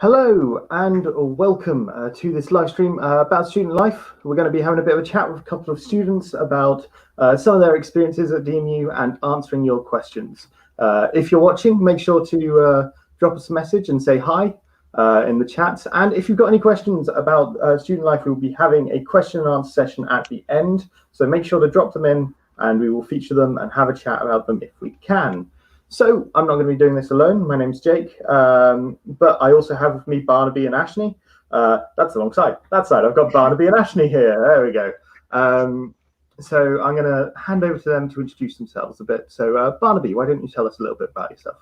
Hello and welcome to this live stream about student life. We're going to be having a bit of a chat with a couple of students about some of their experiences at DMU and answering your questions. If you're watching, make sure to drop us a message and say hi in the chat. And if you've got any questions about student life, we'll be having a question and answer session at the end. So make sure to drop them in and we will feature them and have a chat about them if we can. So I'm not going to be doing this alone. My name's Jake, but I also have with me Barnaby and Ashney. That's the wrong side. That side. I've got Barnaby and Ashney here. There we go. So I'm going to hand over to them to introduce themselves a bit. So Barnaby, why don't you tell us a little bit about yourself?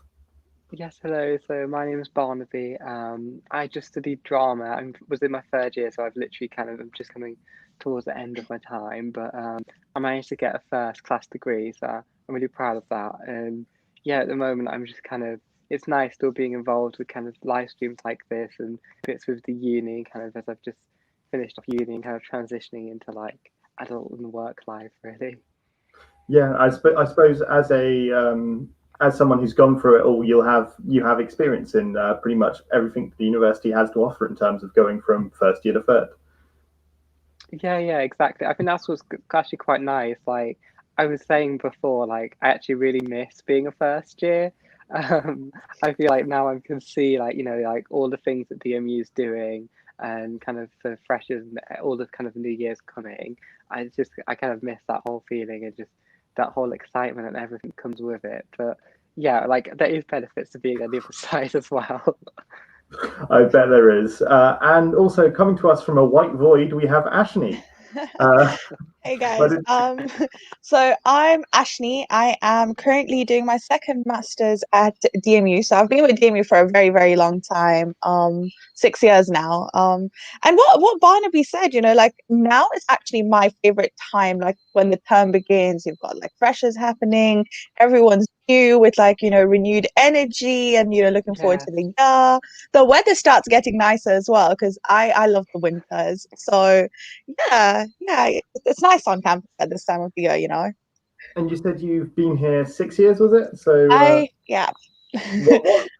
Yes, hello. So my name is Barnaby. I just studied drama. I was in my third year, so I'm just coming towards the end of my time. But I managed to get a first class degree, so I'm really proud of that. And yeah, at the moment, it's nice still being involved with kind of live streams like this and bits with the uni, kind of as I've just finished off uni and kind of transitioning into like adult and work life, really. Yeah, I suppose as someone who's gone through it all, you have experience in pretty much everything the university has to offer in terms of going from first year to third. Yeah, exactly. I think that's what's actually quite nice. Like I was saying before, like I actually really miss being a first year. Um, I feel like now I can see like, like all the things that DMU is doing and kind of for freshers and all the kind of new years coming. I kind of miss that whole feeling and just that whole excitement and everything that comes with it. But yeah, like there is benefits to being on the other side as well. I bet there is. And also coming to us from a white void, we have Ashney. Hey guys, so I'm Ashney. I am currently doing my second master's at DMU. So I've been with DMU for a very, very long time, 6 years now. And what Barnaby said, like now is actually my favorite time. Like when the term begins, you've got like freshers happening, everyone's new with like renewed energy, and looking forward Yeah. to the year. The weather starts getting nicer as well because I love the winters. So yeah, it's nice on campus at this time of the year. And you said you've been here 6 years, was it? So Yeah.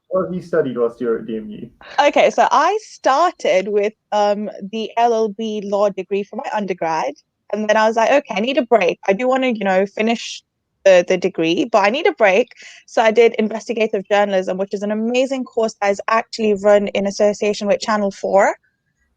what have you studied whilst you were at DMU? Okay, so I started with the LLB law degree for my undergrad, and then I was like, okay, I need a break. I do want to, finish the degree, but I need a break. So I did investigative journalism, which is an amazing course that is actually run in association with Channel 4.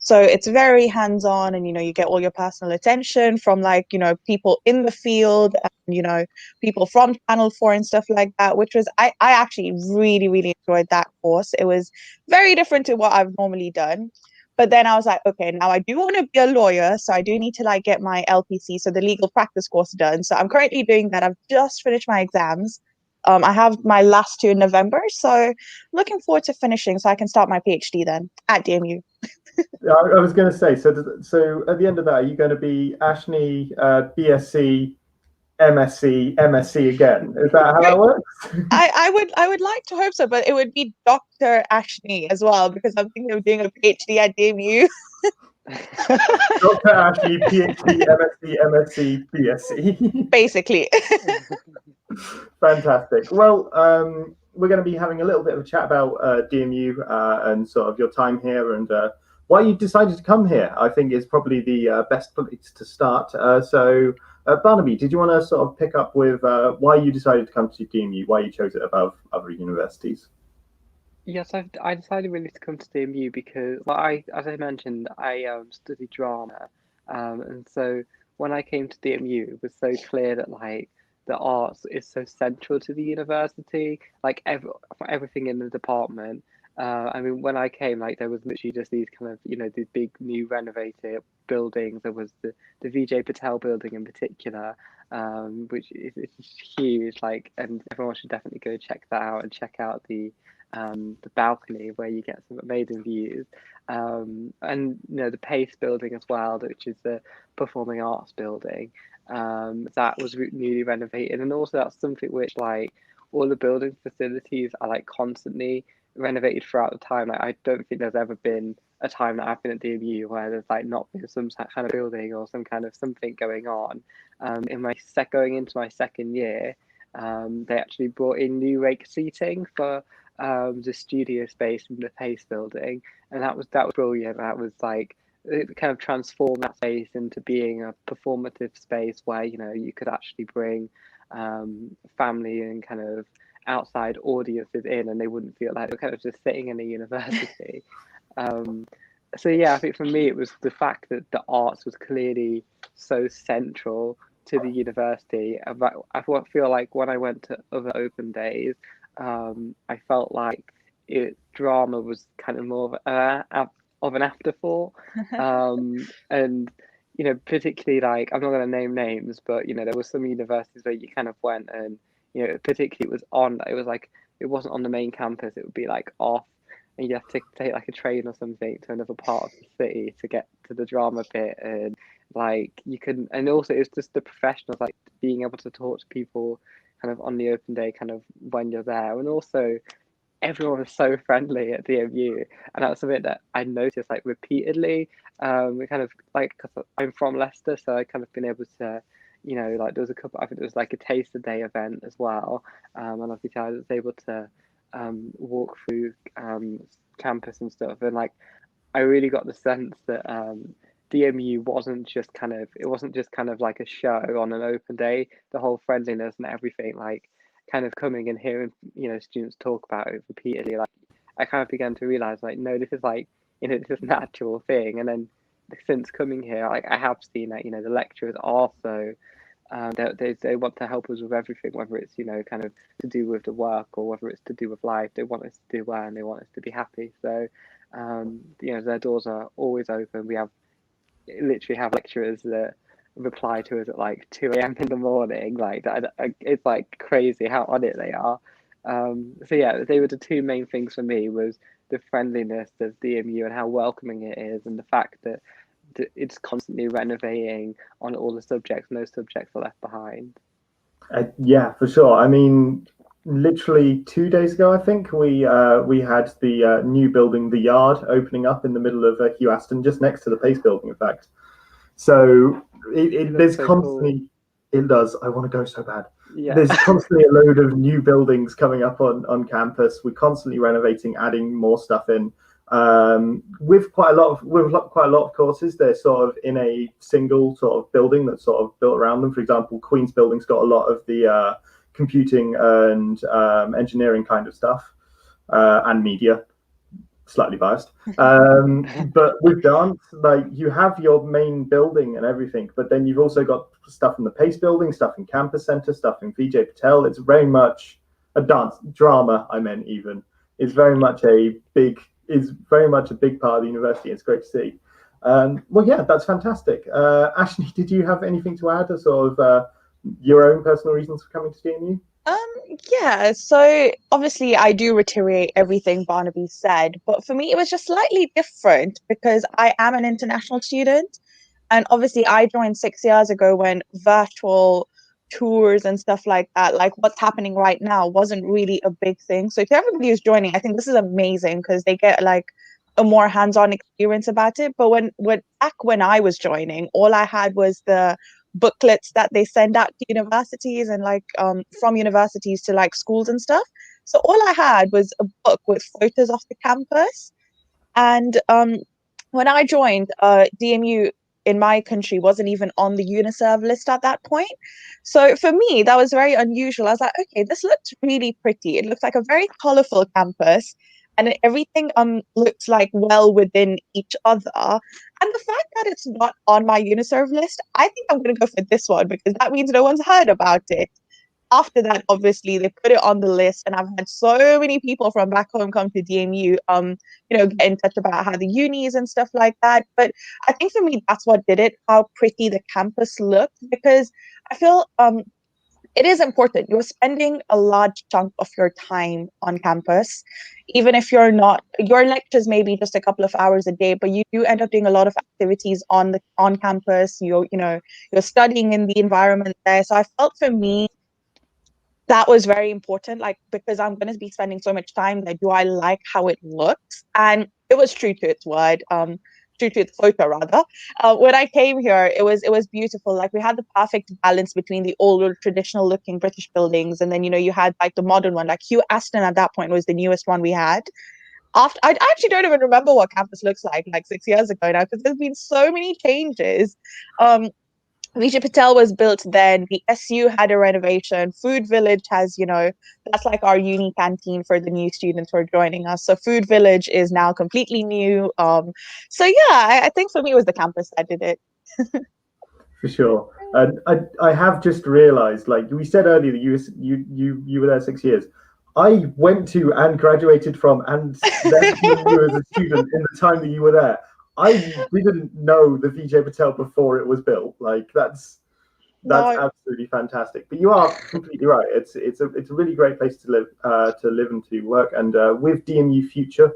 So it's very hands-on, and you get all your personal attention from like people in the field, and people from Channel 4 and stuff like that, which was I actually really, really enjoyed that course. It was very different to what I've normally done. But then I was like, okay, now I do want to be a lawyer, so I do need to like get my LPC, so the legal practice course done. So I'm currently doing that. I've just finished my exams. I have my last two in November, so looking forward to finishing so I can start my PhD then at DMU. I was going to say, so at the end of that, are you going to be Ashney, BSc, MSc, MSc again? Is that how that works? I would like to hope so, but it would be Dr. Ashney as well, because I'm thinking of doing a PhD at DMU. Dr. Ashney, PhD, MSc, MSc, BSc. Basically. Fantastic. Well, we're going to be having a little bit of a chat about DMU and sort of your time here and why you decided to come here. I think is probably the best place to start. So, Barnaby, did you want to sort of pick up with why you decided to come to DMU, why you chose it above other universities? Yes, I decided really to come to DMU because, well, as I mentioned, I studied drama, and so when I came to DMU, it was so clear that like the arts is so central to the university, like everything in the department. I mean, when I came, like there was literally just these kind of these big new renovated buildings. There was the VJ Patel building in particular, which is huge, like, and everyone should definitely go check that out and check out the balcony where you get some amazing views, and the Pace building as well, which is the performing arts building, that was newly renovated, and also that's something which like all the building facilities are like constantly renovated throughout the time. Like I don't think there's ever been a time that I've been at DMU where there's like not been some kind of building or some kind of something going on. In my going into my second year, they actually brought in new rake seating for the studio space in the Pace building, and that was brilliant. That was like it kind of transformed that space into being a performative space where you could actually bring family and kind of outside audiences in, and they wouldn't feel like they were kind of just sitting in a university. So yeah, I think for me it was the fact that the arts was clearly so central to the university. I feel like when I went to other open days, I felt like drama was kind of more of an afterthought, and particularly like I'm not going to name names, but there were some universities where you kind of went and particularly it was like it wasn't on the main campus. It would be like off, and you have to take like a train or something to another part of the city to get to the drama bit, and like you couldn't. And also it's just the professionals, like being able to talk to people kind of on the open day, kind of when you're there, and also everyone was so friendly at DMU, and that's something that I noticed like repeatedly. We kind of like, because I'm from Leicester, so I kind of been able to, like there was a couple. I think there was like a taster day event as well, and obviously I was able to walk through campus and stuff, and like I really got the sense that DMU wasn't just kind of like a show on an open day. The whole friendliness and everything, like kind of coming and hearing students talk about it repeatedly, like I kind of began to realize like no, this is like this is an actual thing. And then since coming here, like I have seen that the lecturers are so they want to help us with everything, whether it's kind of to do with the work or whether it's to do with life. They want us to do well and they want us to be happy. So their doors are always open. We literally have lecturers that reply to us at like 2 a.m. in the morning. Like it's like crazy how on it they are. So yeah, they were the two main things for me, was the friendliness of DMU and how welcoming it is, and the fact that it's constantly renovating on all the subjects, no subjects are left behind. Yeah, for sure. I mean, literally 2 days ago, I think we had the new building, the Yard, opening up in the middle of Hugh Aston, just next to the Pace building, in fact. So there's so constantly, cool. It does. I want to go so bad. Yeah. There's constantly a load of new buildings coming up on campus. We're constantly renovating, adding more stuff in. With quite a lot of courses, they're sort of in a single sort of building that's sort of built around them. For example, Queen's Building's got a lot of the computing and engineering kind of stuff, and media. Slightly biased, but with dance, like you have your main building and everything, but then you've also got stuff in the Pace building, stuff in Campus Centre, stuff in VJ Patel. It's very much a dance drama. I meant even is very much a big part of the university. It's great to see. Well, yeah, that's fantastic. Ashley, did you have anything to add, or sort of your own personal reasons for coming to DMU? Yeah, so obviously I do reiterate everything Barnaby said, but for me it was just slightly different because I am an international student, and obviously I joined 6 years ago when virtual tours and stuff like that, like what's happening right now, wasn't really a big thing. So to everybody who's joining, I think this is amazing because they get like a more hands-on experience about it. But when back when I was joining, all I had was the booklets that they send out to universities and like from universities to like schools and stuff. So all I had was a book with photos of the campus. And when I joined, DMU in my country wasn't even on the UNICEF list at that point. So for me, that was very unusual. I was like, okay, this looks really pretty. It looks like a very colorful campus, and everything looks like well within each other. And the fact that it's not on my UNICEF list, I think I'm going to go for this one because that means no one's heard about it. After that, obviously, they put it on the list, and I've had so many people from back home come to DMU, get in touch about how the unis and stuff like that. But I think for me, that's what did it, how pretty the campus looked, because I feel it is important. You're spending a large chunk of your time on campus, even if you're not, your lectures may be just a couple of hours a day, but you do end up doing a lot of activities on campus. You're studying in the environment there. So I felt for me, that was very important, like, because I'm going to be spending so much time there. Do I like how it looks? And it was true to its word. true to the photo rather. When I came here, it was beautiful. Like we had the perfect balance between the older traditional looking British buildings, and then you had like the modern one. Like Hugh Aston at that point was the newest one we had. After I actually don't even remember what campus looks like 6 years ago now, because there's been so many changes. Vijay Patel was built then. The SU had a renovation. Food Village has, that's like our uni canteen for the new students who are joining us. So Food Village is now completely new. So yeah, I think for me it was the campus that did it. For sure. And I have just realised, like we said earlier, that you were there 6 years. I went to and graduated from and left you as a student in the time that you were there. I didn't know the Vijay Patel before it was built. Like that's No. absolutely fantastic. But you are completely right. It's a really great place to live and to work. And with DMU Future,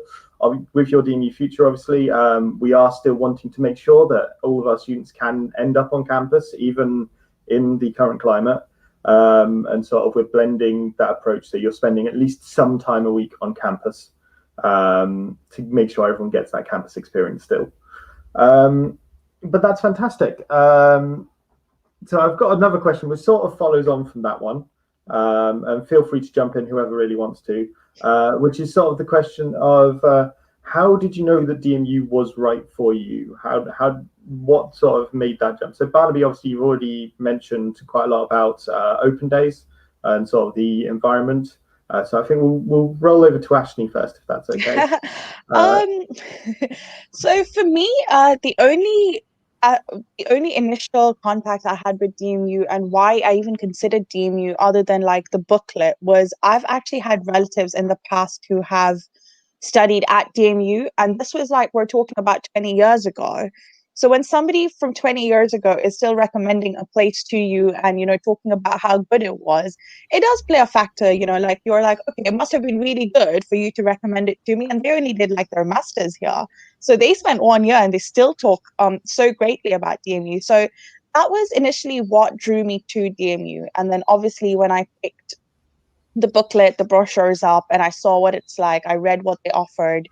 with your DMU Future, obviously, we are still wanting to make sure that all of our students can end up on campus, even in the current climate. And sort of we're blending that approach, so you're spending at least some time a week on campus to make sure everyone gets that campus experience still. But that's fantastic. So I've got another question which sort of follows on from that one, and feel free to jump in, whoever really wants to, which is sort of the question of how did you know that DMU was right for you? What sort of made that jump? So Barnaby, obviously you've already mentioned quite a lot about open days and sort of the environment. So I think we'll roll over to Ashley first, if that's okay. So for me, the only initial contact I had with DMU and why I even considered DMU, other than like the booklet, was I've actually had relatives in the past who have studied at DMU, and this was like we're talking about 20 years ago. So when somebody from 20 years ago is still recommending a place to you and talking about how good it was, it does play a factor. Like you're like, okay, it must have been really good for you to recommend it to me. And they only did like their masters here, so they spent 1 year and they still talk so greatly about DMU. So that was initially what drew me to DMU. And then obviously when I picked the booklet, the brochures up, and I saw what it's like, I read what they offered,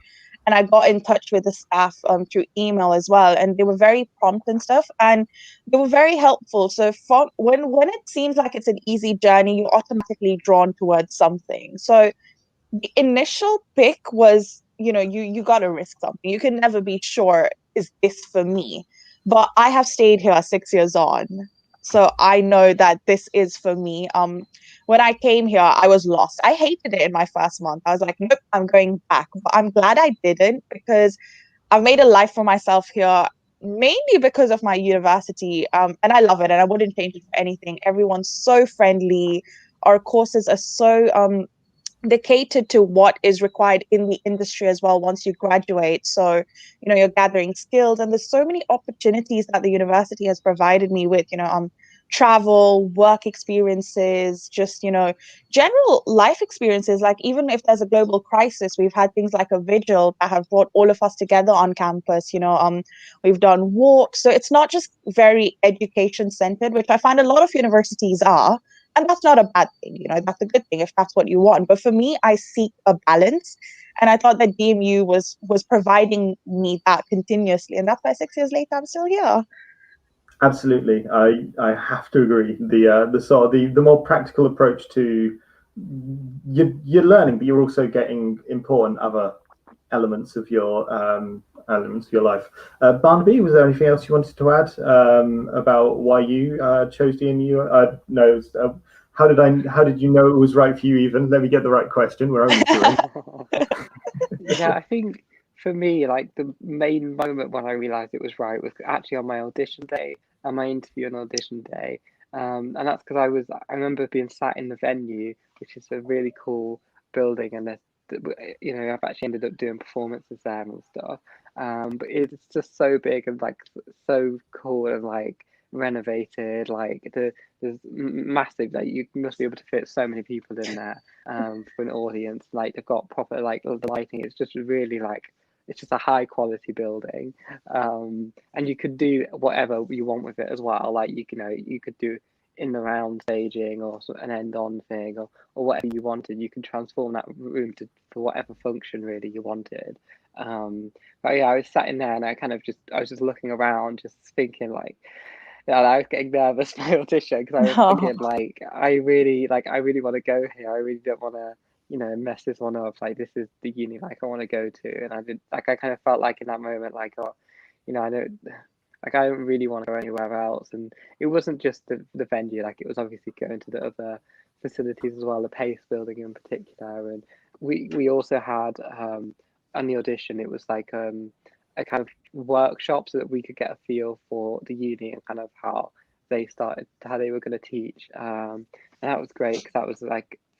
and I got in touch with the staff through email as well, and they were very prompt and stuff, and they were very helpful. So from when it seems like it's an easy journey, you're automatically drawn towards something. So the initial pick was, you got to risk something. You can never be sure, is this for me? But I have stayed here 6 years on, so I know that this is for me. When I came here, I was lost. I hated it in my first month. I was like, nope, I'm going back. But I'm glad I didn't, because I've made a life for myself here, mainly because of my university. And I love it, and I wouldn't change it for anything. Everyone's so friendly. Our courses are so they cater to what is required in the industry as well once you graduate. So, you're gathering skills, and there's so many opportunities that the university has provided me with, travel, work experiences, just, general life experiences. Like even if there's a global crisis, we've had things like a vigil that have brought all of us together on campus. We've done walks. So it's not just very education centered, which I find a lot of universities are. And that's not a bad thing, that's a good thing if that's what you want. But for me, I seek a balance. And I thought that DMU was providing me that continuously. And that's why 6 years later, I'm still here. Absolutely, I have to agree. The sort of the more practical approach to you're learning, but you're also getting important other elements of your life. Barnaby, was there anything else you wanted to add about why you chose DMU? No. How did you know it was right for you? Even let me get the right question. We're only doing. Yeah, I think for me, like the main moment when I realized it was right was actually on my audition day and my interview and audition day. And that's because I remember being sat in the venue, which is a really cool building, and I've actually ended up doing performances there and stuff. But it's just so big and like so cool and like renovated. Like there's massive. Like you must be able to fit so many people in there for an audience. Like they've got proper like the lighting. It's just really like it's just a high quality building, and you could do whatever you want with it as well. Like you could do in the round staging or an end on thing or whatever you wanted. You can transform that room for whatever function really you wanted. But yeah, I was sat in there and I was just looking around, just thinking like, yeah, I was getting nervous for my audition because I was thinking like, I really want to go here. I really don't want to, mess this one up. Like, this is the uni like I want to go to, and I did like I kind of felt like in that moment like, oh, I don't like I don't really want to go anywhere else. And it wasn't just the venue, like it was obviously going to the other facilities as well, the Pace building in particular. And we also had on the audition, it was like a kind of workshop so that we could get a feel for the uni and kind of how how they were going to teach. And that was great because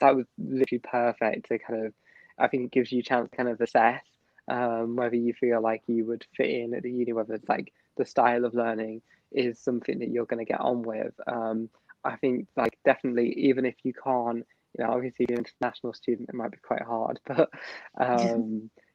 that was literally perfect to kind of, I think it gives you a chance to kind of assess whether you feel like you would fit in at the uni, whether it's like the style of learning is something that you're going to get on with. I think like definitely, even if you can't, obviously you're an international student, it might be quite hard, but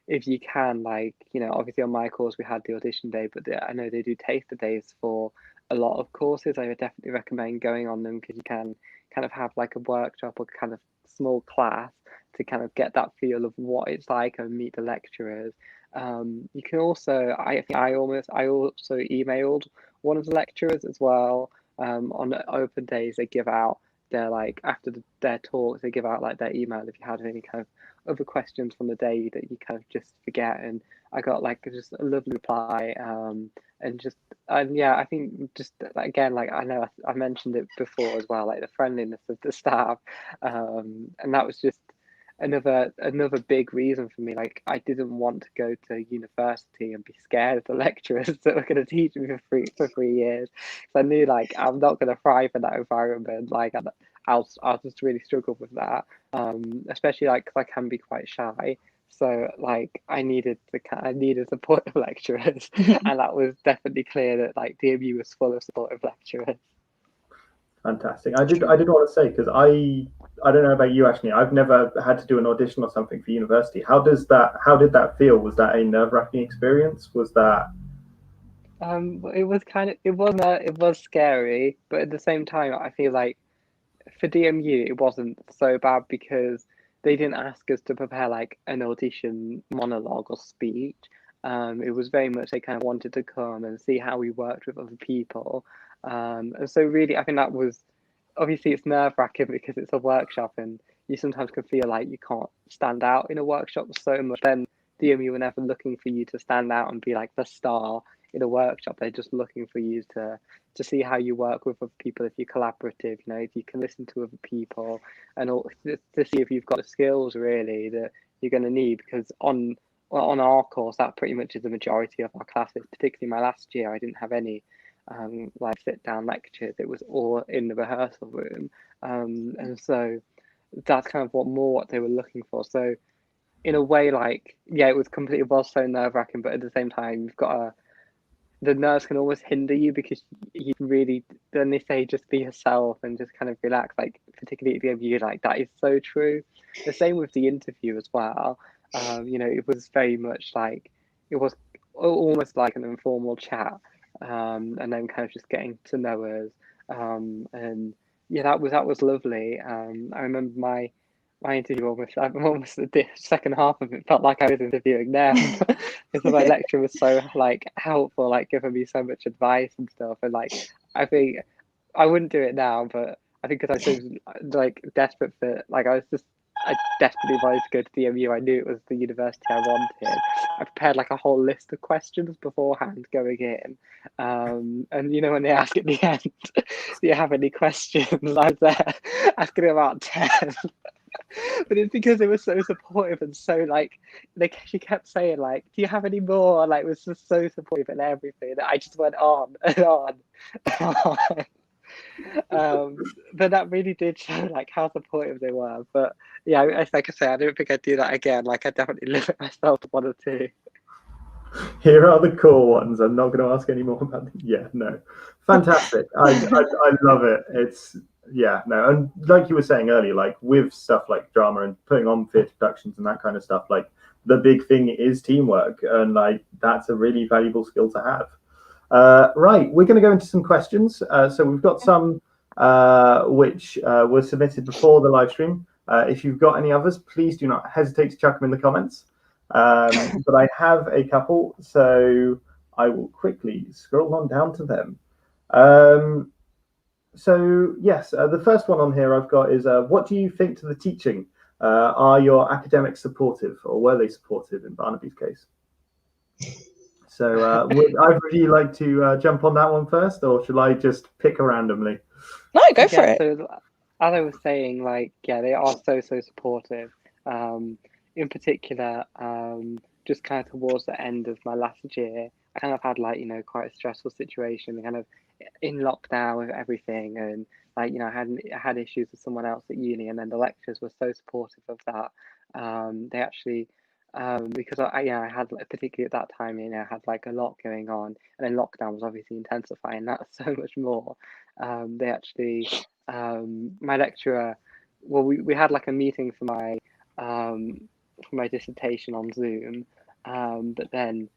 if you can, like, obviously on my course we had the audition day, but I know they do taster days for a lot of courses. I would definitely recommend going on them because you can kind of have like a workshop or kind of small class to kind of get that feel of what it's like and meet the lecturers. You can also, I think I also emailed one of the lecturers as well. On the open days, they give out their like after their talks, they give out like their email if you had any kind of other questions from the day that you kind of just forget. And I got like just a lovely reply. And yeah, I think just again, like I know I mentioned it before as well, like the friendliness of the staff, and that was just another big reason for me. Like I didn't want to go to university and be scared of the lecturers that were going to teach me for 3 years. So I knew like I'm not going to thrive in that environment. Like I'll just really struggle with that, especially like because I can be quite shy. So like I needed supportive lecturers, and that was definitely clear that like DMU was full of supportive lecturers. Fantastic. I did want to say, because I don't know about you, Ashley. I've never had to do an audition or something for university. How did that feel? Was that a nerve-wracking experience? Was that It was it was scary, but at the same time, I feel like for DMU it wasn't so bad because they didn't ask us to prepare like an audition monologue or speech. It was very much they kind of wanted to come and see how we worked with other people. And so really, I think that was obviously it's nerve-wracking because it's a workshop and you sometimes can feel like you can't stand out in a workshop so much. Then DMU were never looking for you to stand out and be like the star in a workshop. They're just looking for you to see how you work with other people, if you're collaborative, if you can listen to other people, and to see if you've got the skills really that you're going to need. Because on our course, that pretty much is the majority of our classes. Particularly my last year, I didn't have any like sit down lectures. It was all in the rehearsal room, and so that's kind of what they were looking for. So in a way, like yeah, it was so nerve-wracking, but at the same time you've got the nerves can almost hinder you because you really, then they say just be yourself and just kind of relax, like particularly at the end you like that is so true. The same with the interview as well. It was very much like it was almost like an informal chat, and then kind of just getting to know us, and yeah, that was lovely. I remember my interview almost the second half of it felt like I was interviewing them because my lecturer was so like helpful, like giving me so much advice and stuff. And like I think I wouldn't do it now, but I think because I was so like desperate for like I desperately wanted to go to DMU. I knew it was the university I wanted. I prepared like a whole list of questions beforehand going in. And when they ask at the end, do you have any questions? I was there asking about 10. But it's because they were so supportive and so like she kept saying like, do you have any more? Like it was just so supportive and everything that I just went on and on and on. But that really did show like how supportive they were. But yeah, like I say, I don't think I'd do that again. Like I definitely limit myself to 1 or 2. here are the core ones? I'm not going to ask any more about them. Yeah, no, fantastic. I love it. It's yeah, no, and like you were saying earlier, like with stuff like drama and putting on theatre productions and that kind of stuff, like the big thing is teamwork, and like that's a really valuable skill to have. Right, we're going to go into some questions. So we've got some which were submitted before the live stream. If you've got any others, please do not hesitate to chuck them in the comments. But I have a couple, so I will quickly scroll on down to them. So yes, the first one on here I've got is what do you think to the teaching? Are your academics supportive, or were they supportive in Barnaby's case? So would either of you like to jump on that one first, or should I just pick randomly? No, go for it. So as I was saying, like, yeah, they are so supportive. In particular, just kind of towards the end of my last year, I kind of had like, quite a stressful situation, kind of in lockdown with everything, and like, I had issues with someone else at uni, and then the lecturers were so supportive of that. They actually, because I had like, particularly at that time, I had like a lot going on, and then lockdown was obviously intensifying that so much more. They actually, my lecturer, well, we had like a meeting for my dissertation on Zoom, but then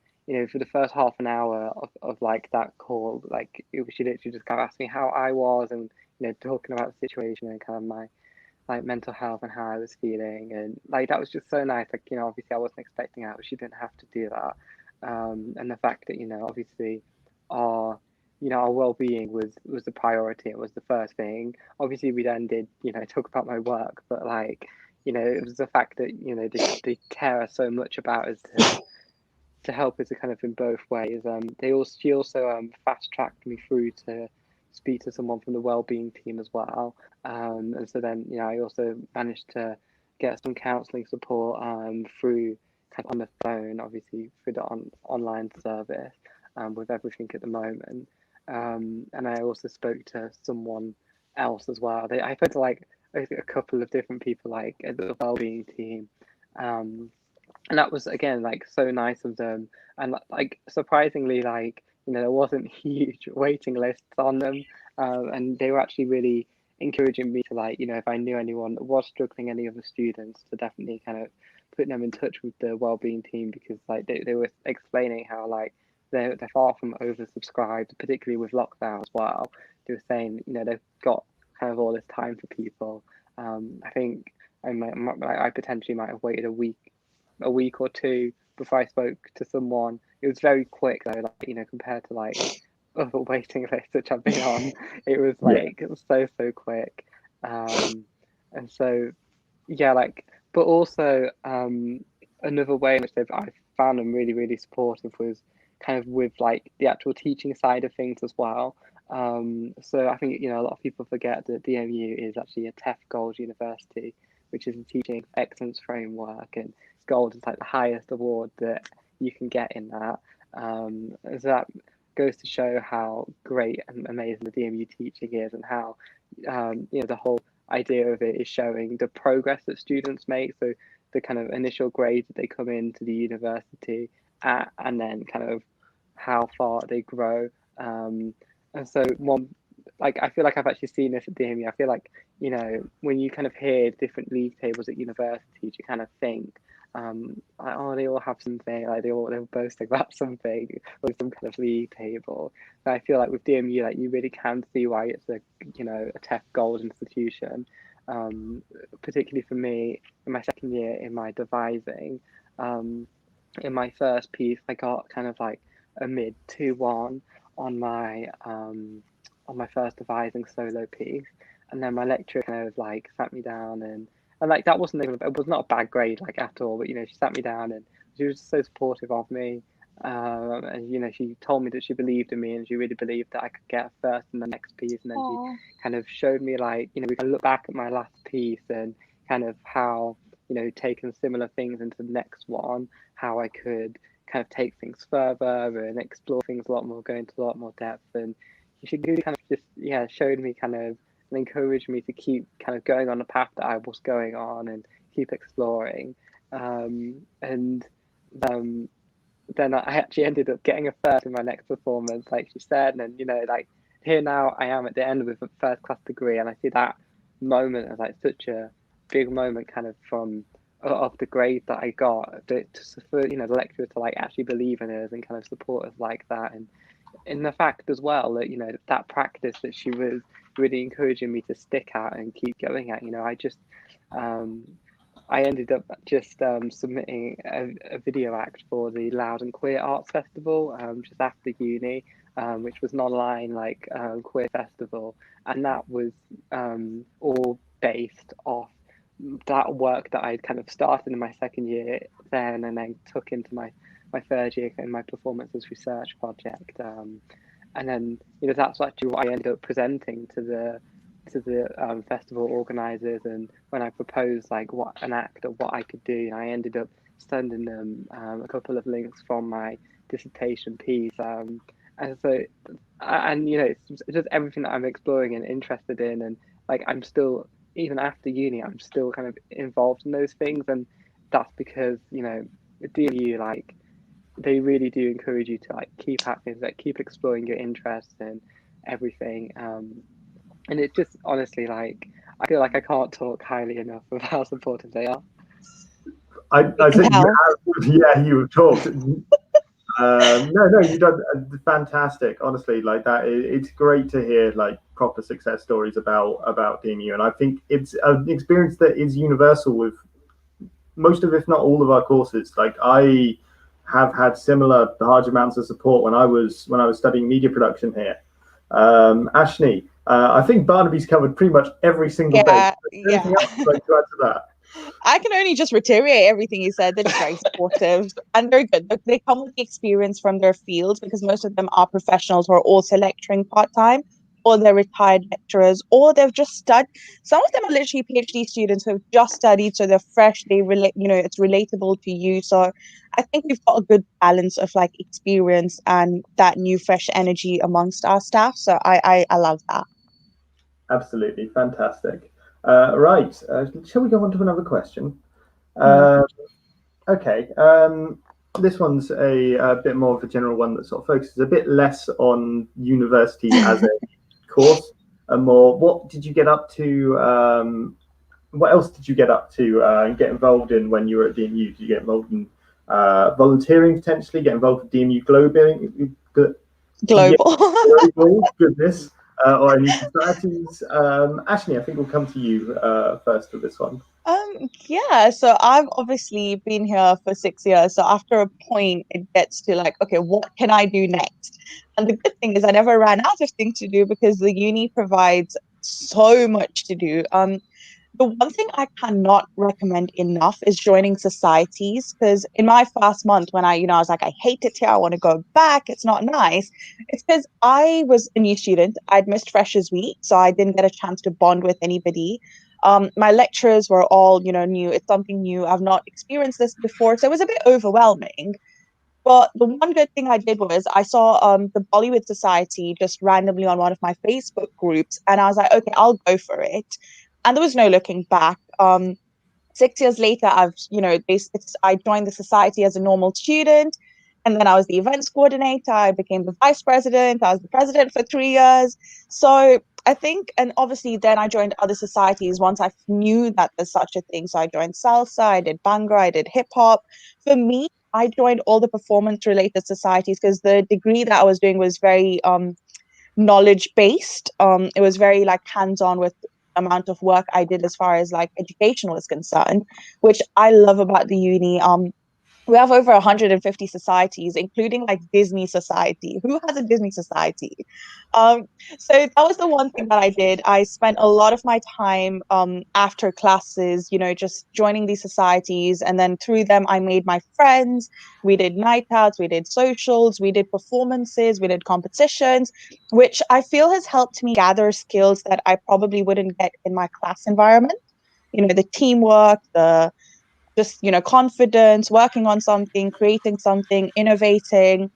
for the first half an hour of like that call, like she literally just kind of asked me how I was, and talking about the situation and kind of my like mental health and how I was feeling, and like that was just so nice. Like obviously I wasn't expecting that, but she didn't have to do that, and the fact that obviously our our well-being was the priority. It was the first thing. Obviously we then did talk about my work, but like it was the fact that they care so much about us to help us kind of in both ways. She also fast tracked me through to speak to someone from the wellbeing team as well. And so then I also managed to get some counselling support through kind of on the phone, obviously through the online service with everything at the moment. And I also spoke to someone else as well. I spoke to like a couple of different people like at the wellbeing team. And that was again like so nice of them, and like surprisingly like there wasn't huge waiting lists on them, and they were actually really encouraging me to like if I knew anyone that was struggling, any other students, to definitely kind of put them in touch with the wellbeing team, because like they were explaining how like they're far from oversubscribed, particularly with lockdown as well. They were saying they've got kind of all this time for people. I think I potentially might have waited a week or two before I spoke to someone. It was very quick though, like compared to like other waiting lists which I've been on. It was Yeah. like it was so quick. And so yeah, like, but also another way in which I found them really supportive was kind of with like the actual teaching side of things as well. So I think a lot of people forget that DMU is actually a TEF Gold university, which is a teaching excellence framework, and Gold is like the highest award that you can get in that. So that goes to show how great and amazing the DMU teaching is, and how the whole idea of it is showing the progress that students make. So the kind of initial grades that they come into the university at, and then kind of how far they grow. And so like I feel like I've actually seen this at DMU. I feel like when you kind of hear different league tables at universities, you kind of think like, oh, they all have something, like they're boasting about something with some kind of league table. And I feel like with DMU, like you really can see why it's a a TEF Gold institution. Particularly for me in my second year in my devising, in my first piece I got kind of like a mid 2-1 on my first devising solo piece, and then my lecturer kind of like sat me down, and like that wasn't even, it was not a bad grade like at all, but she sat me down and she was so supportive of me, and she told me that she believed in me, and she really believed that I could get a first in the next piece, and then Aww. she kind of showed me like we can look back at my last piece and kind of how taken similar things into the next one, how I could kind of take things further and explore things a lot more, go into a lot more depth, and she really kind of just showed me kind of and encouraged me to keep kind of going on the path that I was going on and keep exploring. And then I actually ended up getting a first in my next performance, like she said, and like here now I am at the end with a first class degree, and I see that moment as like such a big moment, kind of from of the grade that I got, for the lecturer to like actually believe in us and kind of support us like that, and in the fact as well that that practice that she was really encouraging me to stick at and keep going at. I just I ended up just submitting a video act for the Loud and Queer Arts Festival just after uni, which was an online like queer festival, and that was all based off that work that I'd kind of started in my second year then, and then took into my third year in my performances research project. And then that's actually what I ended up presenting to the festival organizers. And when I proposed like what an act or what I could do, I ended up sending them a couple of links from my dissertation piece. And so, and it's just everything that I'm exploring and interested in, and like I'm still, even after uni, I'm still kind of involved in those things, and that's because DMU, like, they really do encourage you to like keep at things, like keep exploring your interests and everything. And it's just honestly like I feel like I can't talk highly enough of how supportive they are. I think you talked. No, you've done fantastic. Honestly, like that, it's great to hear like proper success stories about DMU, and I think it's an experience that is universal with most of, if not all of our courses. Like I have had similar large amounts of support when I was studying media production here. Ashni, I think Barnaby's covered pretty much every single base. Anything else you'd like to add to that? I can only just reiterate everything you said. They're just very supportive and very good. They come with the experience from their fields, because most of them are professionals who are also lecturing part-time, or they're retired lecturers, or they've just studied. Some of them are literally PhD students who have just studied, so they're fresh. They relate, it's relatable to you. So I think we've got a good balance of like experience and that new fresh energy amongst our staff. So I love that. Absolutely fantastic. Right, shall we go on to another question? Okay, this one's a bit more of a general one that sort of focuses a bit less on university as a course, and more what did you get up to? What else did you get up to and get involved in when you were at DMU? Did you get involved in volunteering potentially? Get involved with DMU Global? Global, goodness. Or any societies? Ashley, I think we'll come to you first for this one. Yeah, so I've obviously been here for 6 years. So after a point, it gets to like, okay, what can I do next? And the good thing is I never ran out of things to do, because the uni provides so much to do. The one thing I cannot recommend enough is joining societies, because in my first month when I was like, I hate it here, I want to go back, it's not nice. It's because I was a new student. I'd missed Freshers Week, so I didn't get a chance to bond with anybody. My lecturers were all, new. It's something new. I've not experienced this before, so it was a bit overwhelming. But the one good thing I did was I saw the Bollywood Society just randomly on one of my Facebook groups, and I was like, okay, I'll go for it. And there was no looking back. 6 years later, I joined the society as a normal student, and then I was the events coordinator. I became the vice president. I was the president for 3 years. So I think, and obviously then I joined other societies once I knew that there's such a thing. So I joined salsa, I did bhangra, I did hip hop. For me, I joined all the performance related societies because the degree that I was doing was very knowledge based. It was very like hands on with amount of work I did as far as like education was concerned, which I love about the uni. We have over 150 societies, including like Disney Society. Who has a Disney Society? So that was the one thing that I did. I spent a lot of my time after classes, just joining these societies. And then through them, I made my friends. We did night outs, we did socials, we did performances, we did competitions, which I feel has helped me gather skills that I probably wouldn't get in my class environment. The teamwork, the just confidence, working on something, creating something, innovating.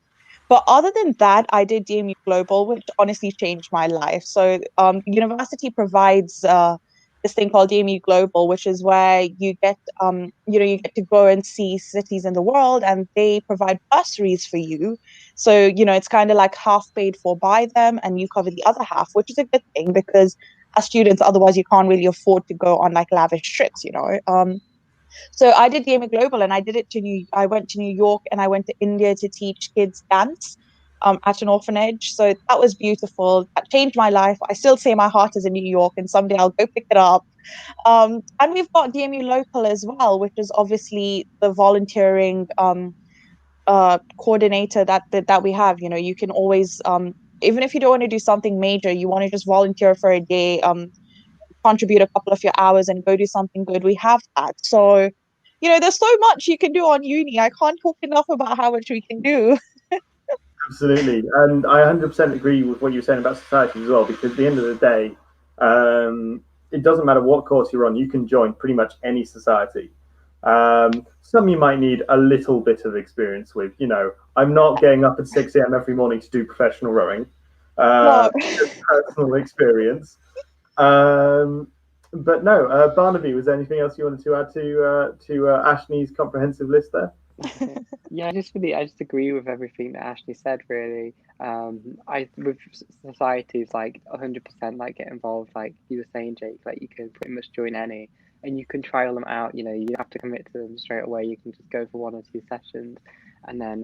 But other than that, I did DMU Global, which honestly changed my life. So university provides this thing called DMU Global, which is where you get you get to go and see cities in the world, and they provide bursaries for you. So it's kind of like half paid for by them, and you cover the other half, which is a good thing, because as students, otherwise you can't really afford to go on like lavish trips. So I did DMU Global, and I went to New York, and I went to India to teach kids dance. at an orphanage. So that was beautiful. That changed my life. I still say my heart is in New York, and someday I'll go pick it up. And we've got DMU Local as well, which is obviously the volunteering coordinator that we have. You know, you can always even if you don't want to do something major, you want to just volunteer for a day, contribute a couple of your hours and go do something good. We have that. So, you know, there's so much you can do on uni. I can't talk enough about how much we can do. Absolutely, and I 100% agree with what you're saying about society as well. Because at the end of the day, it doesn't matter what course you're on; you can join pretty much any society. Some you might need a little bit of experience with. You know, I'm not getting up at 6 a.m. every morning to do professional rowing. No. Just personal experience. But no, Barnaby, was there anything else you wanted to add to Ashley's comprehensive list there? Yeah, I just agree with everything that Ashley said, really. I with societies like 100% like get involved, like you were saying, Jake, like you can pretty much join any and you can trial them out, you know, you have to commit to them straight away. You can just go for 1 or 2 sessions and then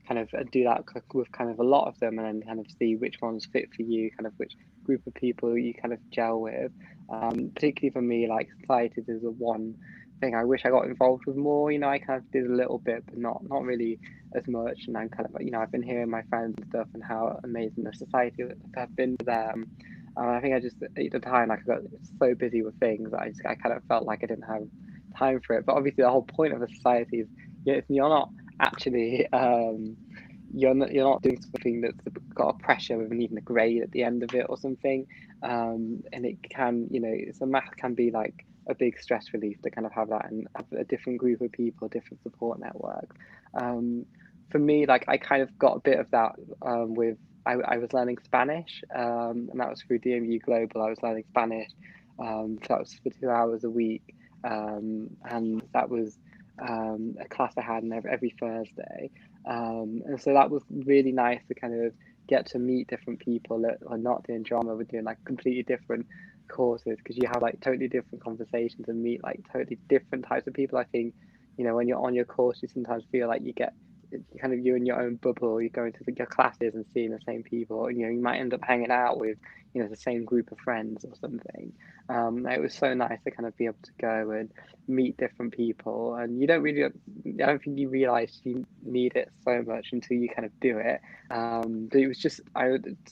kind of do that with kind of a lot of them and then kind of see which ones fit for you, kind of which group of people you kind of gel with. Particularly for me, like societies is the one thing I wish I got involved with more. You know, I kind of did a little bit, but not really as much. And I'm kind of, you know, I've been hearing my friends and stuff and how amazing the society have been to them. I think I just at the time like I got so busy with things that I kind of felt like I didn't have time for it. But obviously, the whole point of a society is you're not actually you're not doing something that's got a pressure with needing a grade at the end of it or something. And it can, you know, so math can be like a big stress relief to kind of have that and have a different group of people, different support network. For me, like I kind of got a bit of that with I was learning Spanish, and that was through DMU Global. I was learning Spanish, so that was for 2 hours a week, and that was a class I had every Thursday, and so that was really nice to kind of get to meet different people that are not doing drama, we're doing like completely different courses because you have like totally different conversations and meet like totally different types of people. I think, you know, when you're on your course, you sometimes feel like you get kind of you in your own bubble. You're going to your classes and seeing the same people. You know, you might end up hanging out with, you know, the same group of friends or something. It was so nice to kind of be able to go and meet different people, and you don't really, I don't think you realize you need it so much until you kind of do it. But it was just,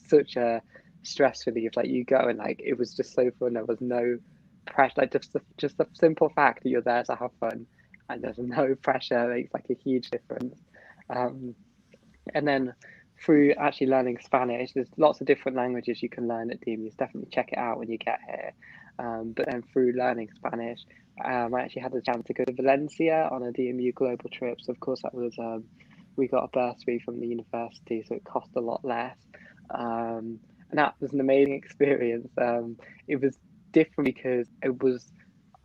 such a stress relief. Like you go and like it was just so fun. There was no pressure. Like just the simple fact that you're there to have fun, and there's no pressure makes like a huge difference. Um, and then through actually learning Spanish, there's lots of different languages you can learn at DMU. Definitely check it out when you get here. But then through learning Spanish, I actually had the chance to go to Valencia on a DMU global trip. So of course that was we got a bursary from the university, so it cost a lot less. And that was an amazing experience. It was different because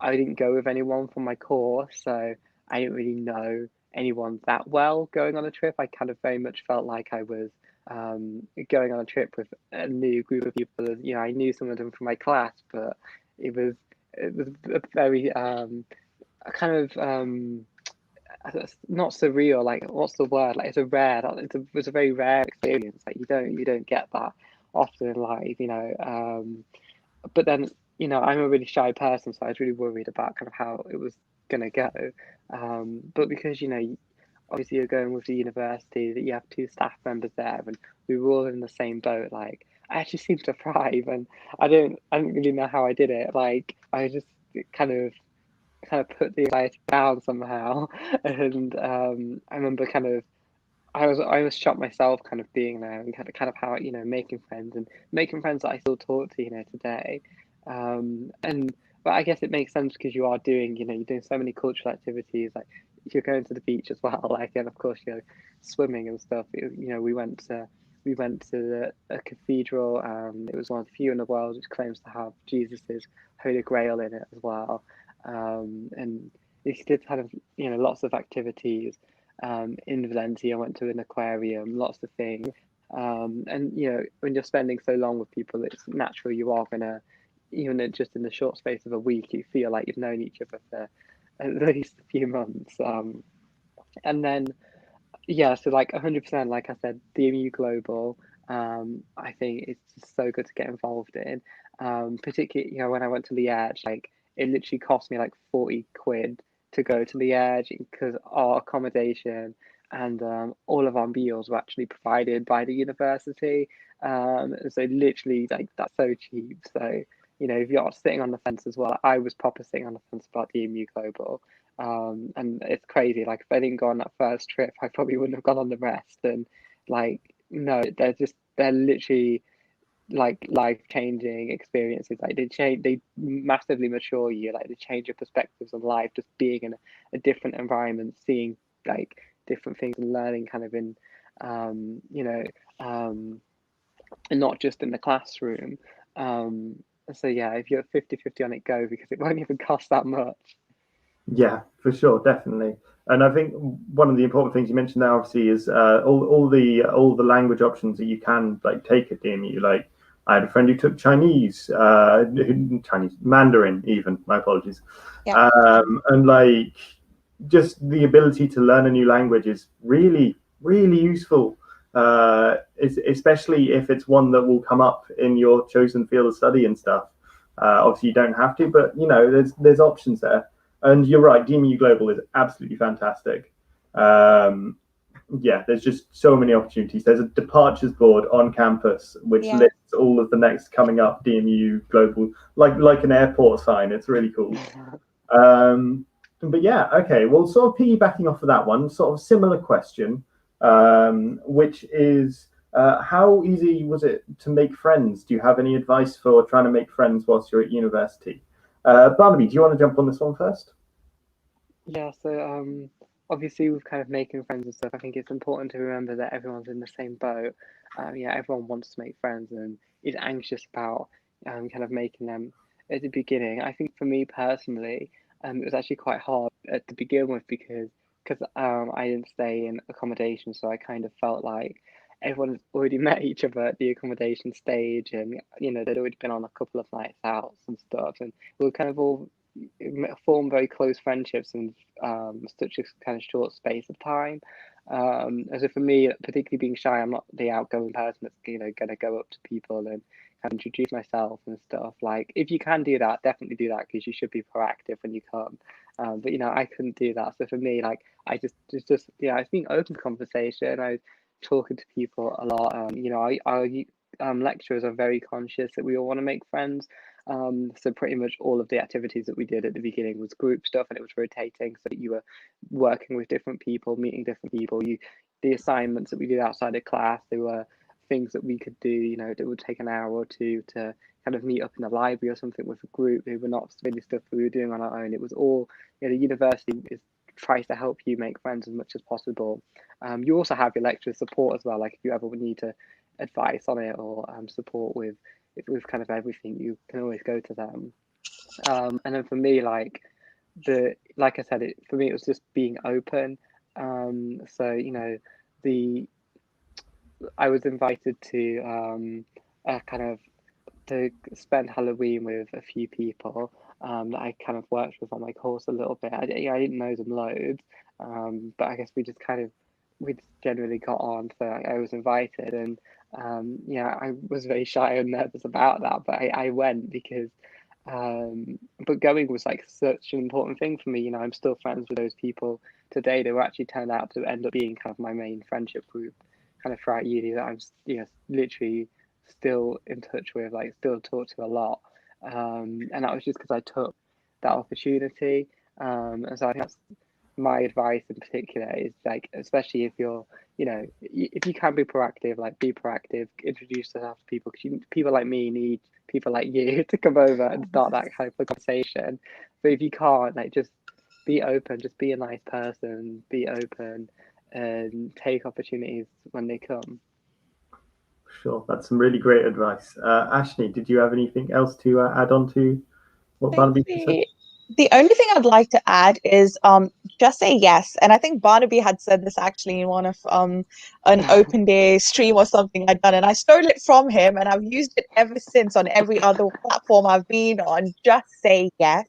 I didn't go with anyone from my course, so I didn't really know anyone that well going on a trip. I kind of very much felt like I was going on a trip with a new group of people. You know, I knew some of them from my class, but it was a very kind of not surreal. Like, what's the word? Like, it was a very rare experience. Like, you don't get that often in life. You know, but then, you know, I'm a really shy person, so I was really worried about kind of how it was gonna go. But because, you know, obviously you're going with the university, that you have 2 staff members there, and we were all in the same boat. Like, I actually seemed to thrive, and I don't really know how I did it. Like, I just kind of put the anxiety down somehow, and I remember kind of I was shocked myself kind of being there and kind of how, you know, making friends that I still talk to, you know, today. And but I guess it makes sense because you are doing, you know, you're doing so many cultural activities, like you're going to the beach as well, like, and of course, you know, swimming and stuff. You know, we went to a cathedral. It was one of the few in the world which claims to have Jesus's Holy Grail in it as well. And you did kind of, you know, lots of activities in Valencia. I went to an aquarium, lots of things. And you know, when you're spending so long with people, it's natural you are gonna, even just in the short space of a week, you feel like you've known each other for at least a few months. And then Yeah, so like 100%, like I said, Dmu Global, I think it's just so good to get involved in. Particularly, when I went to Liège, like it literally cost me like 40 quid to go to Liège because our accommodation and all of our meals were actually provided by the university. So literally, like that's so cheap. So, if you're sitting on the fence as well, I was proper sitting on the fence about Dmu Global. And it's crazy. Like if I didn't go on that first trip, I probably wouldn't have gone on the rest. And like, no, they're literally like life-changing experiences. Like they massively mature you. Like they change your perspectives on life. Just being in a different environment, seeing like different things and learning kind of in, um, you know, um, and not just in the classroom. So yeah, if you're 50-50 on it, go because it won't even cost that much. Yeah, for sure, definitely. And I think one of the important things you mentioned there, obviously, is all the language options that you can like take at DMU. Like, I had a friend who took Chinese, Chinese Mandarin, even. My apologies. Yeah. And like, just the ability to learn a new language is really, really useful. Especially if it's one that will come up in your chosen field of study and stuff. Obviously, you don't have to, but there's options there. And you're right, Dmu Global is absolutely fantastic. Yeah, there's just so many opportunities. There's a departures board on campus which Yeah. lists all of the next coming up Dmu Global, like an airport sign. It's really cool. But yeah, okay. Well, sort of piggybacking off of that one, sort of similar question, which is how easy was it to make friends? Do you have any advice for trying to make friends whilst you're at university? Barnaby, do you want to jump on this one first? Yeah, so obviously with kind of making friends and stuff, I think it's important to remember that everyone's in the same boat. Everyone wants to make friends and is anxious about kind of making them at the beginning. I think for me personally, it was actually quite hard to begin with because I didn't stay in accommodation, so I kind of felt like everyone had already met each other at the accommodation stage, and they'd already been on a couple of nights out and stuff, and we were kind of all form very close friendships in such a kind of short space of time. As if for me, particularly being shy, I'm not the outgoing person that's going to go up to people and kind of introduce myself and stuff. Like if you can do that, definitely do that because you should be proactive when you come. But I couldn't do that. So for me, like I just I was being open to conversation. I was talking to people a lot. Our lecturers are very conscious that we all want to make friends. So pretty much all of the activities that we did at the beginning was group stuff and it was rotating so that you were working with different people, meeting different people. The assignments that we did outside of class, they were things that we could do, that would take an hour or two to kind of meet up in the library or something with a group. They were not really stuff we were doing on our own. It was all, the university tries to help you make friends as much as possible. You also have your lecturer support as well, like if you ever need to advice on it or support with kind of everything, you can always go to them. And then for me, like I said, for me it was just being open. So I was invited to kind of to spend Halloween with a few people that I kind of worked with on my course a little bit. I didn't know them loads, but I guess we just generally got on. So I was invited, and I was very shy and nervous about that, but I went because. But going was like such an important thing for me. I'm still friends with those people today. They were actually turned out to end up being kind of my main friendship group, kind of throughout uni that I'm literally still in touch with, like still talk to a lot. And that was just because I took that opportunity. And so I think that's my advice in particular is like, especially if you're, if you can be proactive, like be proactive, introduce yourself to people because people like me need people like you to come over and start that kind of conversation. But if you can't, like just be open, just be a nice person, be open and take opportunities when they come. Sure, that's some really great advice. Ashley, did you have anything else to add on to what I think Barnaby said? the only thing I'd like to add is just say yes. And I think Barnaby had said this actually in one of an open day stream or something I'd done, and I stole it from him and I've used it ever since on every other platform I've been on. Just say yes.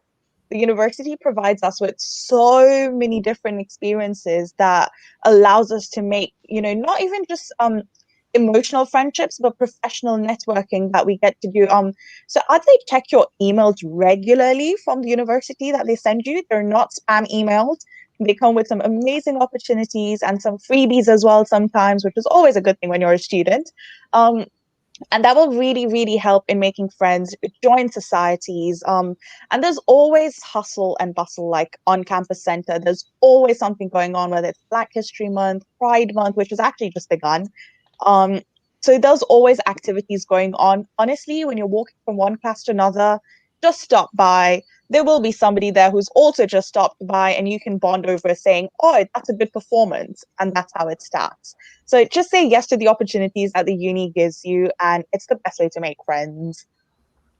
the university provides us with so many different experiences that allows us to make, not even just emotional friendships, but professional networking that we get to do. So I'd say check your emails regularly from the university that they send you. They're not spam emails. They come with some amazing opportunities and some freebies as well sometimes, which is always a good thing when you're a student. And that will really, really help in making friends, join societies. And there's always hustle and bustle, like on campus center. There's always something going on, whether it's Black History Month, Pride Month, which has actually just begun. So there's always activities going on. Honestly, when you're walking from one class to another, just stop by. There will be somebody there who's also just stopped by, and you can bond over saying, oh, that's a good performance. And that's how it starts. So just say yes to the opportunities that the uni gives you, and it's the best way to make friends.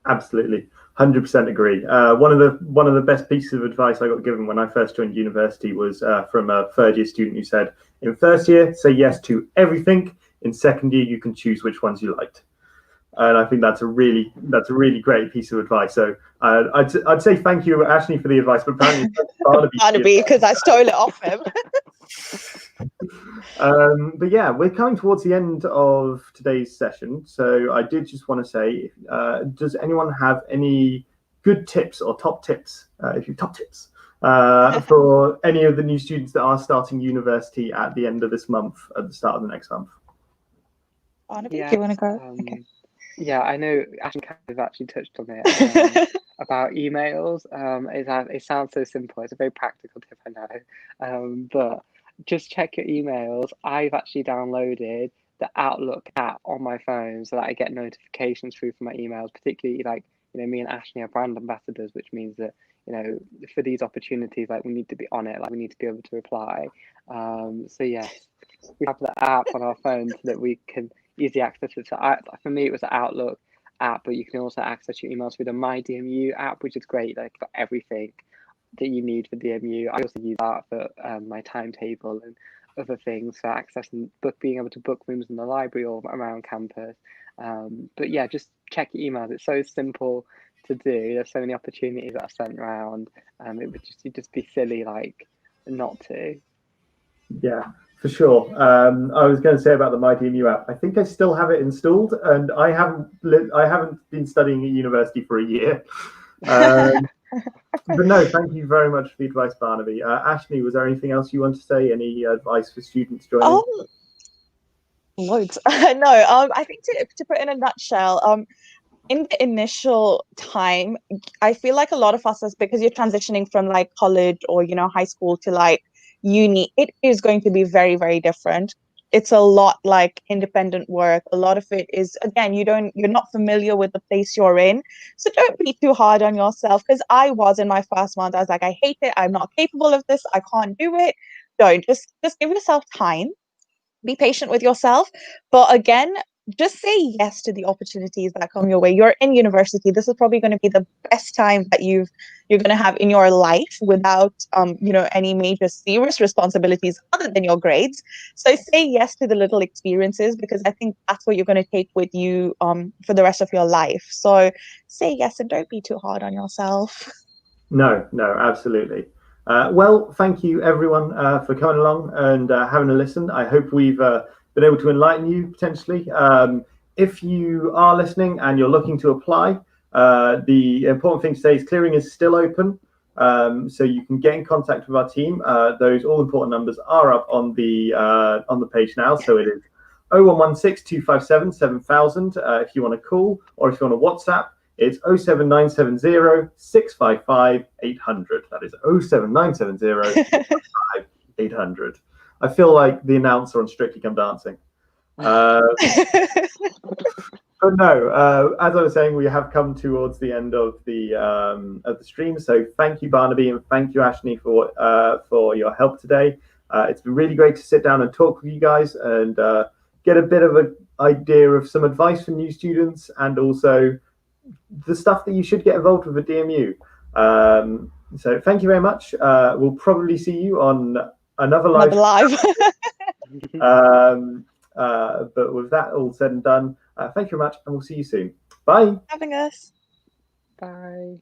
Absolutely, 100% agree. One of the best pieces of advice I got given when I first joined university was from a third year student who said, in first year, say yes to everything. In second year, you can choose which ones you liked. And I think that's a really great piece of advice. So I'd say thank you, Ashley, for the advice, but apparently Barnaby, because I stole it off him. But yeah, we're coming towards the end of today's session. So I did just want to say, does anyone have any good tips or top tips, for any of the new students that are starting university at the end of this month, at the start of the next month? Barnaby, do you want to go? Okay. Yeah, I know Ashley kind of actually touched on it about emails. It sounds so simple. It's a very practical tip, I know. But just check your emails. I've actually downloaded the Outlook app on my phone so that I get notifications through from my emails, particularly like, me and Ashley are brand ambassadors, which means that, for these opportunities, like we need to be on it, like we need to be able to reply. So yes, we have the app on our phone so that we can easily access it. So for me, it was the Outlook app, but you can also access your emails through the My DMU app, which is great, like for everything that you need for DMU. I also use that for my timetable and other things for accessing being able to book rooms in the library or around campus. But yeah, just check your emails. It's so simple to do. There's so many opportunities that are sent around. You'd just be silly like not to. Yeah, for sure. I was going to say about the MyDMU app. I think I still have it installed, and I haven't been studying at university for a year. But no, thank you very much for the advice, Barnaby. Ashley, was there anything else you want to say? Any advice for students joining? Loads. No. I think to put in a nutshell, in the initial time, I feel like a lot of us, because you're transitioning from like college or high school to like uni, it is going to be very, very different. It's a lot like independent work. A lot of it is, again, you're not familiar with the place you're in. So don't be too hard on yourself, because I was in my first month. I was like, I hate it. I'm not capable of this. I can't do it. Don't just give yourself time. Be patient with yourself. But again, just say yes to the opportunities that come your way. You're in university. This is probably going to be the best time that you're going to have in your life without any major serious responsibilities other than your grades. So say yes to the little experiences, because I think that's what you're going to take with you for the rest of your life. So say yes and don't be too hard on yourself. No, absolutely. Well, thank you everyone for coming along and having a listen. I hope we've been able to enlighten you potentially. If you are listening and you're looking to apply, the important thing to say is clearing is still open. So you can get in contact with our team. Those all important numbers are up on the page now. So it is 0116 257 7000 if you want to call, or if you want to WhatsApp. It's 07970 655 800. That is 07970 655 800. I feel like the announcer on Strictly Come Dancing. But no, as I was saying, we have come towards the end of the stream. So thank you, Barnaby, and thank you, Ashley, for your help today. It's been really great to sit down and talk with you guys and get a bit of an idea of some advice for new students, and also the stuff that you should get involved with at DMU. So thank you very much. We'll probably see you on another live. But with that all said and done, thank you very much, and we'll see you soon. Bye. Having us. Bye.